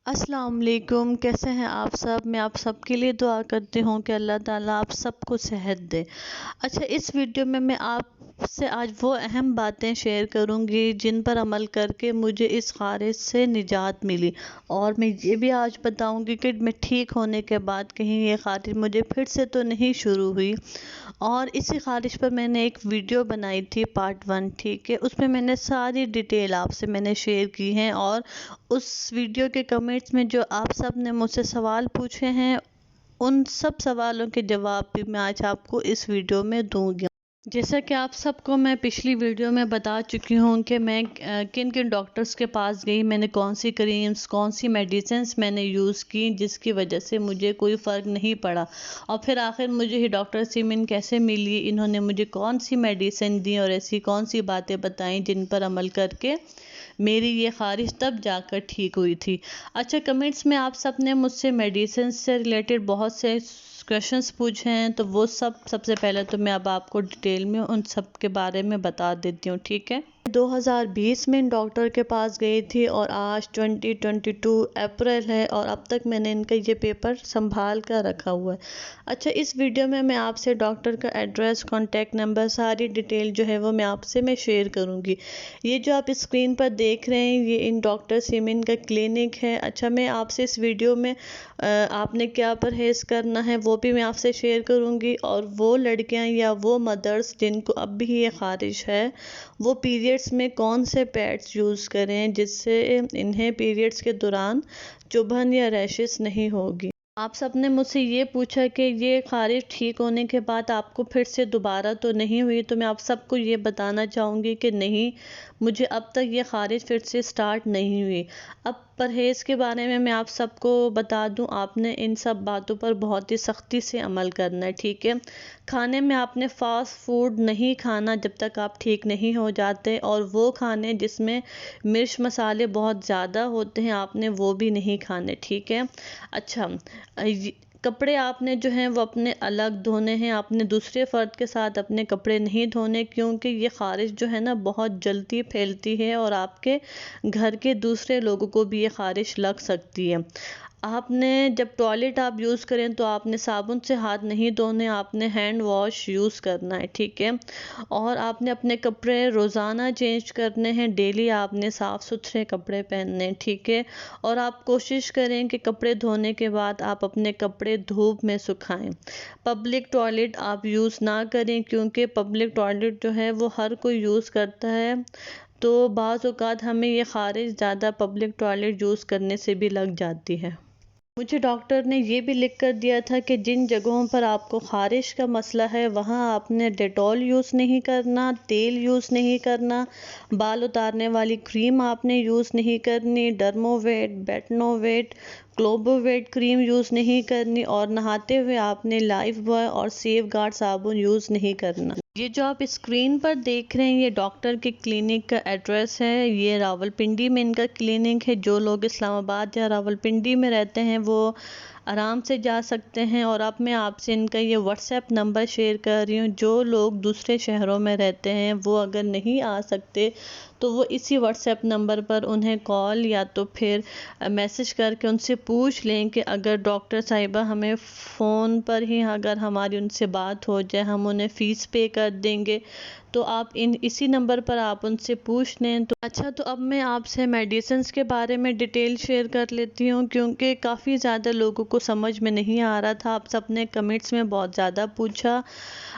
अस्सलाम वालेकुम। कैसे हैं आप सब? मैं आप सबके लिए दुआ करती हूँ कि अल्लाह ताला आप सबको सेहत दे। अच्छा, इस वीडियो में मैं आपसे आज वो अहम बातें शेयर करूँगी जिन पर अमल करके मुझे इस ख़ारिश से निजात मिली, और मैं ये भी आज बताऊँगी कि मैं ठीक होने के बाद कहीं ये ख़ारिश मुझे फिर से तो नहीं शुरू हुई। और इसी ख़ारिश पर मैंने एक वीडियो बनाई थी पार्ट 1, ठीक है। उसमें मैंने सारी डिटेल आपसे मैंने शेयर की हैं, और उस वीडियो के कमेंट्स में जो आप सब ने मुझसे सवाल पूछे हैं, उन सब सवालों के जवाब भी मैं आज आपको इस वीडियो में दूंगी। जैसा कि आप सबको मैं पिछली वीडियो में बता चुकी हूँ कि मैं किन किन डॉक्टर्स के पास गई, मैंने कौन सी क्रीम्स कौन सी मेडिसिन्स मैंने यूज़ की जिसकी वजह से मुझे कोई फ़र्क नहीं पड़ा, और फिर आखिर मुझे ही डॉक्टर सिमिन कैसे मिली, इन्होंने मुझे कौन सी मेडिसिन दी और ऐसी कौन सी बातें बताई जिन पर अमल करके मेरी ये ख़ारिश तब जाकर ठीक हुई थी। अच्छा, कमेंट्स में आप सब ने मुझसे मेडिसिन से रिलेटेड बहुत से क्वेश्चंस पूछे हैं, तो वो सबसे पहले तो मैं अब आपको डिटेल में उन सब के बारे में बता देती हूँ, ठीक है। 2020 में इन डॉक्टर के पास गई थी और आज 2022 अप्रैल है, और अब तक मैंने इनका ये पेपर संभाल कर रखा हुआ है। अच्छा, इस वीडियो में मैं आपसे डॉक्टर का एड्रेस, कॉन्टैक्ट नंबर, सारी डिटेल जो है वो मैं शेयर करूँगी। ये जो आप स्क्रीन पर देख रहे हैं, ये इन डॉक्टर सिमिन का क्लिनिक है। अच्छा, मैं आपसे इस वीडियो में आपने क्या परहेज़ करना है वो भी मैं आपसे शेयर करूँगी, और वो लड़कियाँ या वो मदर्स जिनको अब भी ये ख़ारिश है, वो पीरियड्स में कौन से पैड्स यूज़ करें जिससे इन्हें पीरियड्स के दौरान चुभन या रैशेस नहीं होगी। आप सबने मुझसे ये पूछा कि ये ख़ारिश ठीक होने के बाद आपको फिर से दोबारा तो नहीं हुई, तो मैं आप सबको ये बताना चाहूँगी कि नहीं, मुझे अब तक ये ख़ारिश फिर से स्टार्ट नहीं हुई। अब परहेज़ के बारे में मैं आप सबको बता दूं, आपने इन सब बातों पर बहुत ही सख्ती से अमल करना है, ठीक है। खाने में आपने फ़ास्ट फूड नहीं खाना जब तक आप ठीक नहीं हो जाते, और वो खाने जिसमें मिर्च मसाले बहुत ज़्यादा होते हैं आपने वो भी नहीं खाने, ठीक है। अच्छा, कपड़े आपने जो हैं वो अपने अलग धोने हैं, आपने दूसरे फ़र्द के साथ अपने कपड़े नहीं धोने, क्योंकि ये ख़ारिश जो है ना बहुत जल्दी फैलती है और आपके घर के दूसरे लोगों को भी ये ख़ारिश लग सकती है। आपने जब टॉयलेट आप यूज़ करें तो आपने साबुन से हाथ नहीं धोने, आपने हैंड वॉश यूज़ करना है, ठीक है। और आपने अपने कपड़े रोज़ाना चेंज करने हैं, डेली आपने साफ़ सुथरे कपड़े पहनने हैं, ठीक है। और आप कोशिश करें कि कपड़े धोने के बाद आप अपने कपड़े धूप में सुखाएं। पब्लिक टॉयलेट आप यूज़ ना करें, क्योंकि पब्लिक टॉयलेट जो है वो हर कोई यूज़ करता है, तो बाज़ औक़ात हमें ये ख़ारिश ज़्यादा पब्लिक टॉयलेट यूज़ करने से भी लग जाती है। मुझे डॉक्टर ने ये भी लिख कर दिया था कि जिन जगहों पर आपको ख़ारिश का मसला है वहाँ आपने डेटॉल यूज़ नहीं करना, तेल यूज़ नहीं करना, बाल उतारने वाली क्रीम आपने यूज़ नहीं करनी, डर्मोवेट, बेटनोवेट, क्लोबोवेट क्रीम यूज़ नहीं करनी, और नहाते हुए आपने लाइफ बॉय और सेफगार्ड साबुन यूज़ नहीं करना। ये जो आप स्क्रीन पर देख रहे हैं ये डॉक्टर के क्लिनिक का एड्रेस है। ये रावलपिंडी में इनका क्लिनिक है। जो लोग इस्लामाबाद या रावलपिंडी में रहते हैं वो आराम से जा सकते हैं, और अब मैं आपसे इनका ये व्हाट्सएप नंबर शेयर कर रही हूँ। जो लोग दूसरे शहरों में रहते हैं वो अगर नहीं आ सकते तो वो इसी व्हाट्सएप नंबर पर उन्हें कॉल या तो फिर मैसेज करके उनसे पूछ लें कि अगर डॉक्टर साहिबा हमें फ़ोन पर ही अगर हमारी उनसे बात हो जाए, हम उन्हें फ़ीस पे कर देंगे, तो आप इसी नंबर पर आप उनसे पूछ लें। तो अच्छा, तो अब मैं आपसे मेडिसिन्स के बारे में डिटेल शेयर कर लेती हूँ, क्योंकि काफ़ी ज़्यादा लोगों को समझ में नहीं आ रहा था। आप सबने कमेंट्स में बहुत ज़्यादा पूछा।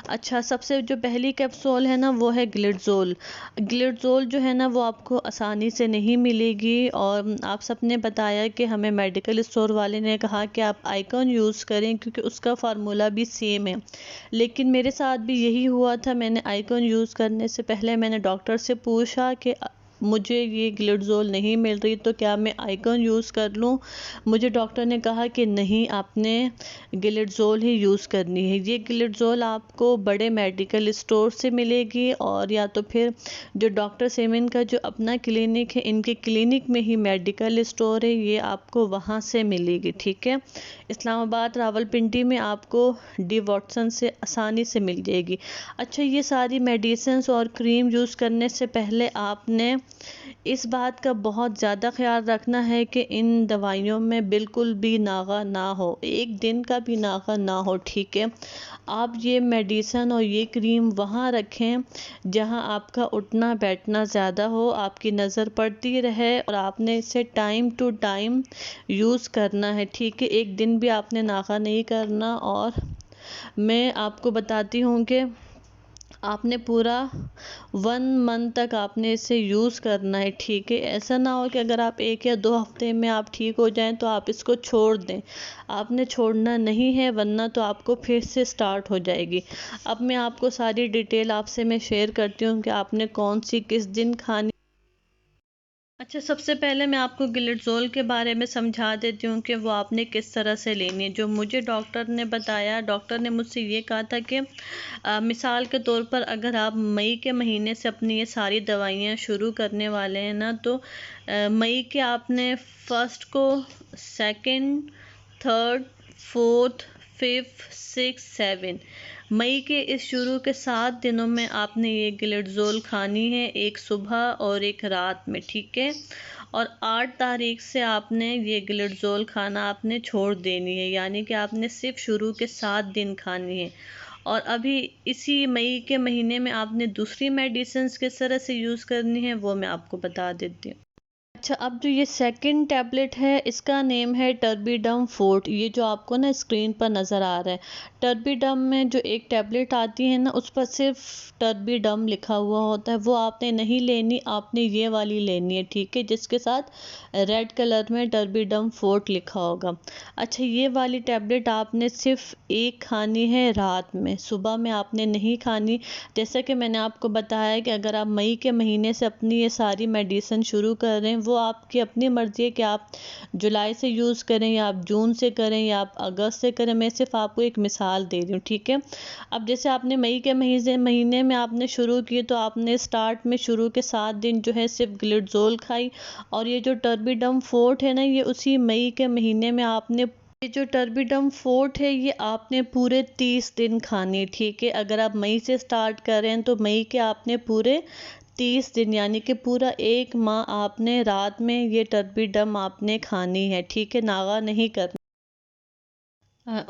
अच्छा, सबसे जो पहली कैप्सूल है ना वो है ग्लिडज़ोल। ग्लिडज़ोल जो है ना वो आपको आसानी से नहीं मिलेगी, और आप सबने बताया कि हमें मेडिकल स्टोर वाले ने कहा कि आप आइकॉन यूज़ करें क्योंकि उसका फार्मूला भी सेम है। लेकिन मेरे साथ भी यही हुआ था। मैंने आइकॉन यूज़ करने से पहले मैंने डॉक्टर से पूछा कि मुझे ये ग्लिडज़ोल नहीं मिल रही तो क्या मैं आइकॉन यूज़ कर लूँ। मुझे डॉक्टर ने कहा कि नहीं, आपने ग्लिडज़ोल ही यूज़ करनी है। ये ग्लिडज़ोल आपको बड़े मेडिकल स्टोर से मिलेगी, और या तो फिर जो डॉक्टर सेमिन का जो अपना क्लिनिक है, इनके क्लिनिक में ही मेडिकल स्टोर है, ये आपको वहाँ से मिलेगी, ठीक है। इस्लामाबाद रावलपिंडी में आपको डी वॉटसन से आसानी से मिल जाएगी। अच्छा, ये सारी मेडिसिन्स और क्रीम यूज़ करने से पहले आपने इस बात का बहुत ज़्यादा ख्याल रखना है कि इन दवाइयों में बिल्कुल भी नागा ना हो, एक दिन का भी नागा ना हो, ठीक है। आप ये मेडिसन और ये क्रीम वहाँ रखें जहाँ आपका उठना बैठना ज़्यादा हो, आपकी नज़र पड़ती रहे और आपने इसे टाइम टू टाइम यूज़ करना है, ठीक है। एक दिन भी आपने नागा नहीं करना। और मैं आपको बताती हूँ कि आपने पूरा 1 मंथ तक आपने इसे यूज़ करना है, ठीक है। ऐसा ना हो कि अगर आप 1 या 2 हफ्ते में आप ठीक हो जाएं तो आप इसको छोड़ दें। आपने छोड़ना नहीं है, वरना तो आपको फिर से स्टार्ट हो जाएगी। अब मैं आपको सारी डिटेल आपसे मैं शेयर करती हूँ कि आपने कौन सी किस दिन खानी। अच्छा, सबसे पहले मैं आपको गिलेट्सोल के बारे में समझा देती हूँ कि वो आपने किस तरह से लेनी है। जो मुझे डॉक्टर ने बताया, डॉक्टर ने मुझसे ये कहा था कि मिसाल के तौर पर अगर आप मई के महीने से अपनी ये सारी दवाइयाँ शुरू करने वाले हैं ना, तो मई के आपने फर्स्ट को, second, third, fourth, fifth, six, seven, मई के इस शुरू के 7 दिनों में आपने ये गिलेट्सोल खानी है, एक सुबह और एक रात में, ठीक है। और 8 तारीख से आपने ये गिलेट्सोल खाना आपने छोड़ देनी है, यानी कि आपने सिर्फ शुरू के 7 दिन खानी है। और अभी इसी मई के महीने में आपने दूसरी मेडिसिन किस तरह से यूज़ करनी है वो मैं आपको बता देती हूँ। अच्छा, अब जो ये सेकंड टैबलेट है इसका नेम है टर्बीडम फोर्ट। ये जो आपको ना स्क्रीन पर नज़र आ रहा है, टर्बीडम में जो एक टैबलेट आती है ना, उस पर सिर्फ टर्बीडम लिखा हुआ होता है, वो आपने नहीं लेनी, आपने ये वाली लेनी है, ठीक है, जिसके साथ रेड कलर में टर्बीडम फोर्ट लिखा होगा। अच्छा, ये वाली टैबलेट आपने सिर्फ एक खानी है रात में, सुबह में आपने नहीं खानी। जैसा कि मैंने आपको बताया कि अगर आप मई के महीने से अपनी ये सारी मेडिसिन शुरू कर रहे हैं, वो आपकी अपनी मर्ज़ी है कि आप जुलाई से यूज़ करें या आप जून से करें या आप अगस्त से करें। मैं सिर्फ आपको एक मिसाल दे रही हूँ, ठीक है। अब जैसे आपने मई के महीने में आपने शुरू की, तो आपने स्टार्ट में शुरू के 7 दिन जो है सिर्फ गिलेट्सोल खाई। और ये जो टर्बीडम फोर्ट है ना, ये उसी मई के महीने में आपने, ये जो टर्बीडम फोर्ट है ये आपने पूरे 30 दिन खानी है, ठीक है। अगर आप मई से स्टार्ट कर रहे हैं तो मई के आपने पूरे 30 दिन, यानी कि पूरा 1 माह आपने रात में ये टर्बीडम आपने खानी है, ठीक है, नागा नहीं करना।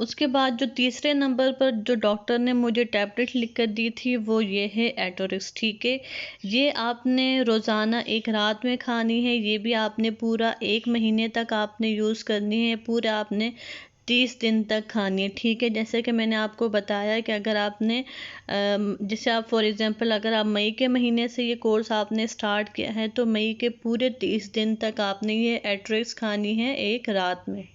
उसके बाद जो तीसरे नंबर पर जो डॉक्टर ने मुझे टैबलेट लिख कर दी थी वो ये है एटोरिक्स, ठीक है। ये आपने रोज़ाना एक रात में खानी है, ये भी आपने पूरा 1 महीने तक आपने यूज़ करनी है, पूरा आपने 30 दिन तक खानी है, ठीक है। जैसे कि मैंने आपको बताया कि अगर आपने जैसे आप फॉर एग्ज़ाम्पल अगर आप मई के महीने से ये कोर्स आपने स्टार्ट किया है, तो मई के पूरे 30 दिन तक आपने ये एटोरिक्स खानी है एक रात में।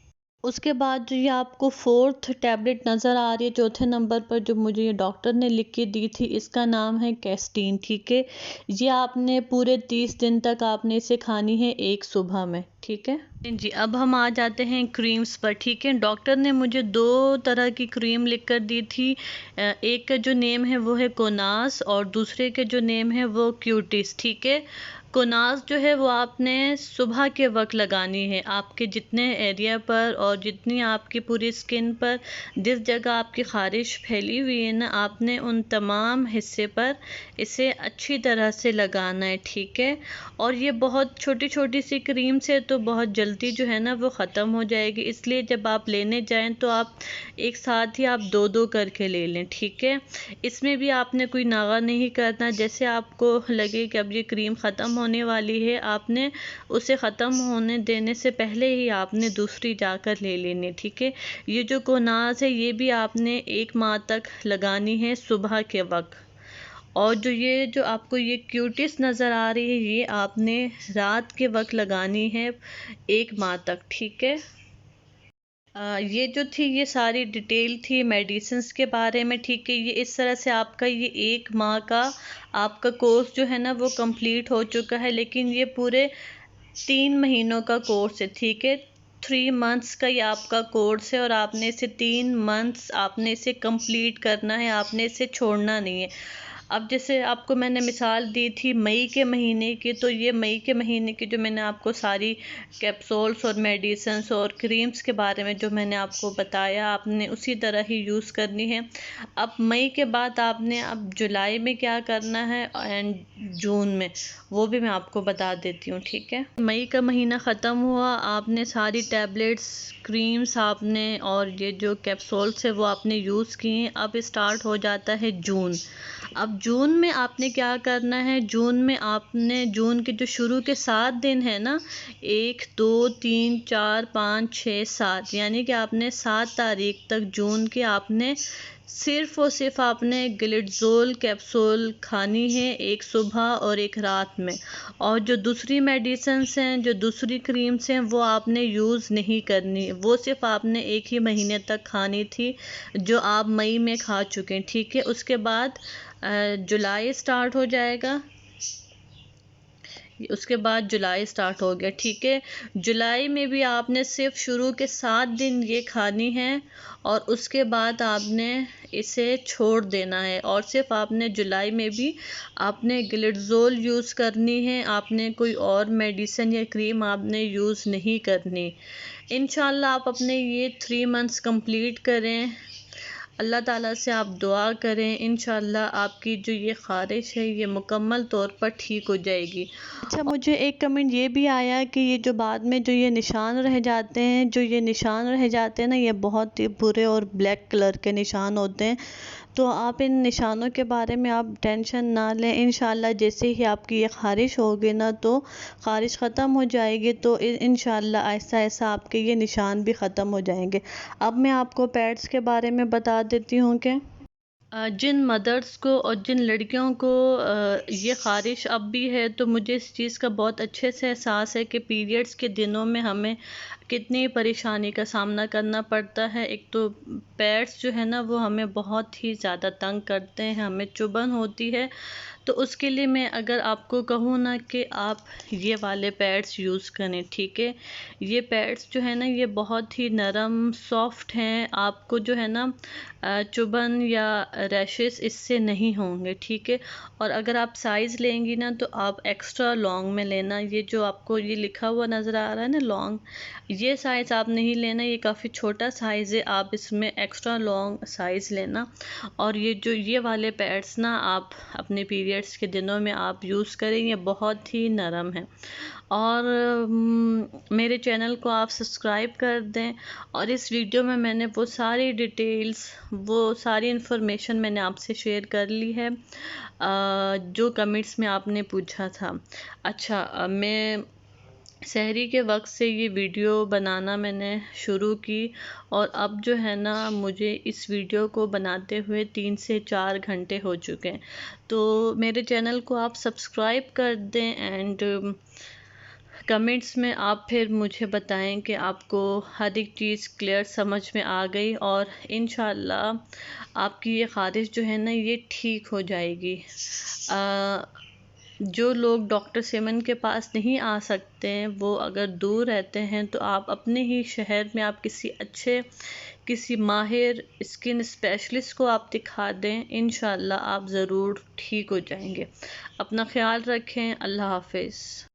उसके बाद जो ये आपको फोर्थ टैबलेट नज़र आ रही है चौथे नंबर पर, जो मुझे ये डॉक्टर ने लिख के दी थी, इसका नाम है कैस्टीन, ठीक है। ये आपने पूरे 30 दिन तक आपने इसे खानी है एक सुबह में, ठीक है जी। अब हम आ जाते हैं क्रीम्स पर, ठीक है। डॉक्टर ने मुझे 2 तरह की क्रीम लिख कर दी थी। एक का जो नेम है वो है कोनास और दूसरे के जो नेम है वो क्यूटिस, ठीक है। कोनास जो है वो आपने सुबह के वक्त लगानी है, आपके जितने एरिया पर और जितनी आपकी पूरी स्किन पर जिस जगह आपकी ख़ारिश फैली हुई है ना, आपने उन तमाम हिस्से पर इसे अच्छी तरह से लगाना है, ठीक है। और ये बहुत छोटी छोटी सी क्रीम से तो बहुत जल्दी जो है ना वो ख़त्म हो जाएगी, इसलिए जब आप लेने जाएं तो आप एक साथ ही आप 2-2 करके ले लें, ठीक है। इसमें भी आपने कोई नागा नहीं करना, जैसे आपको लगे कि अब ये क्रीम ख़त्म होने वाली है, आपने उसे ख़त्म होने देने से पहले ही आपने दूसरी जाकर ले लेनी, ठीक है। ये जो कोनास है ये भी आपने 1 माह तक लगानी है सुबह के वक्त। और जो आपको ये क्यूटिस नज़र आ रही है ये आपने रात के वक्त लगानी है 1 माह तक, ठीक है। ये जो थी ये सारी डिटेल थी मेडिसिन्स के बारे में, ठीक है। ये इस तरह से आपका ये 1 माह का आपका कोर्स जो है ना वो कंप्लीट हो चुका है, लेकिन ये पूरे 3 महीनों का कोर्स है, ठीक है। 3 मंथ्स का ये आपका कोर्स है और आपने इसे 3 मंथ्स आपने इसे कंप्लीट करना है, आपने इसे छोड़ना नहीं है। अब जैसे आपको मैंने मिसाल दी थी मई के महीने की, तो ये मई के महीने की जो मैंने आपको सारी कैप्सूल्स और मेडिसिन्स और क्रीम्स के बारे में जो मैंने आपको बताया, आपने उसी तरह ही यूज़ करनी है। अब मई के बाद आपने अब जुलाई में क्या करना है एंड जून में, वो भी मैं आपको बता देती हूँ, ठीक है। मई का महीना ख़त्म हुआ, आपने सारी टैबलेट्स, क्रीम्स आपने और ये जो कैप्सूल्स है वो आपने यूज़ किए। अब स्टार्ट हो जाता है जून। अब जून में आपने क्या करना है, जून में आपने जून के जो शुरू के 7 दिन है ना, 1 2 3 4 5 6 7, यानी कि आपने 7 तारीख तक जून के आपने सिर्फ़ और सिर्फ आपने ग्लिडज़ोल कैप्सूल खानी है, एक सुबह और एक रात में। और जो दूसरी मेडिसिन्स हैं, जो दूसरी क्रीम्स हैं, वो आपने यूज़ नहीं करनी, वो सिर्फ आपने एक ही महीने तक खानी थी, जो आप मई में खा चुके हैं, ठीक है। उसके बाद जुलाई स्टार्ट हो जाएगा, उसके बाद जुलाई स्टार्ट हो गया, ठीक है। जुलाई में भी आपने सिर्फ शुरू के 7 दिन ये खानी है और उसके बाद आपने इसे छोड़ देना है। और सिर्फ आपने जुलाई में भी आपने ग्लिडज़ोल यूज़ करनी है, आपने कोई और मेडिसिन या क्रीम आपने यूज़ नहीं करनी। इंशाल्लाह आप अपने ये 3 मंथ्स कंप्लीट करें, अल्लाह ताला से आप दुआ करें, इंशाल्लाह आपकी जो ये ख़ारिश है ये मुकम्मल तौर पर ठीक हो जाएगी। अच्छा, मुझे एक कमेंट ये भी आया कि ये जो बाद में जो ये निशान रह जाते हैं, जो ये निशान रह जाते हैं ना, ये बहुत ही बुरे और ब्लैक कलर के निशान होते हैं। तो आप इन निशानों के बारे में आप टेंशन ना लें, इंशाल्लाह जैसे ही आपकी ये ख़ारिश होगी ना, तो ख़ारिश ख़त्म हो जाएगी, तो इंशाल्लाह ऐसा ऐसा आपके ये निशान भी ख़त्म हो जाएंगे। अब मैं आपको पैड्स के बारे में बता देती हूँ कि जिन मदर्स को और जिन लड़कियों को ये ख़ारिश अब भी है, तो मुझे इस चीज़ का बहुत अच्छे से एहसास है कि पीरियड्स के दिनों में हमें कितनी परेशानी का सामना करना पड़ता है। एक तो पैड्स जो है ना, वो हमें बहुत ही ज़्यादा तंग करते हैं, हमें चुभन होती है। तो उसके लिए मैं अगर आपको कहूँ ना कि आप ये वाले पैड्स यूज़ करें, ठीक है। ये पैड्स जो है ना, ये बहुत ही नरम सॉफ्ट हैं, आपको जो है ना चुभन या रैशेस इससे नहीं होंगे, ठीक है। और अगर आप साइज़ लेंगी ना, तो आप एक्स्ट्रा लॉन्ग में लेना। ये जो आपको ये लिखा हुआ नज़र आ रहा है ना लॉन्ग, ये साइज़ आप नहीं लेना, ये काफ़ी छोटा साइज़ है, आप इसमें एक्स्ट्रा लॉन्ग साइज़ लेना। और ये जो ये वाले पैड्स ना, आप अपने पीरियड्स के दिनों में आप यूज़ करें, ये बहुत ही नरम है। और मेरे चैनल को आप सब्सक्राइब कर दें। और इस वीडियो में मैंने वो सारी डिटेल्स, वो सारी इन्फॉर्मेशन मैंने आपसे शेयर कर ली है जो कमेंट्स में आपने पूछा था। अच्छा, मैं सहरी के वक्त से ये वीडियो बनाना मैंने शुरू की और अब जो है ना, मुझे इस वीडियो को बनाते हुए 3 से 4 घंटे हो चुके हैं। तो मेरे चैनल को आप सब्सक्राइब कर दें एंड कमेंट्स में आप फिर मुझे बताएं कि आपको हर एक चीज़ क्लियर समझ में आ गई, और इंशाल्लाह आपकी ये ख़ारिश जो है ना, ये ठीक हो जाएगी। जो लोग डॉक्टर सेमन के पास नहीं आ सकते हैं, वो अगर दूर रहते हैं, तो आप अपने ही शहर में आप किसी माहिर स्किन स्पेशलिस्ट को आप दिखा दें, इंशाल्लाह आप ज़रूर ठीक हो जाएंगे। अपना ख्याल रखें, अल्लाह हाफिज़।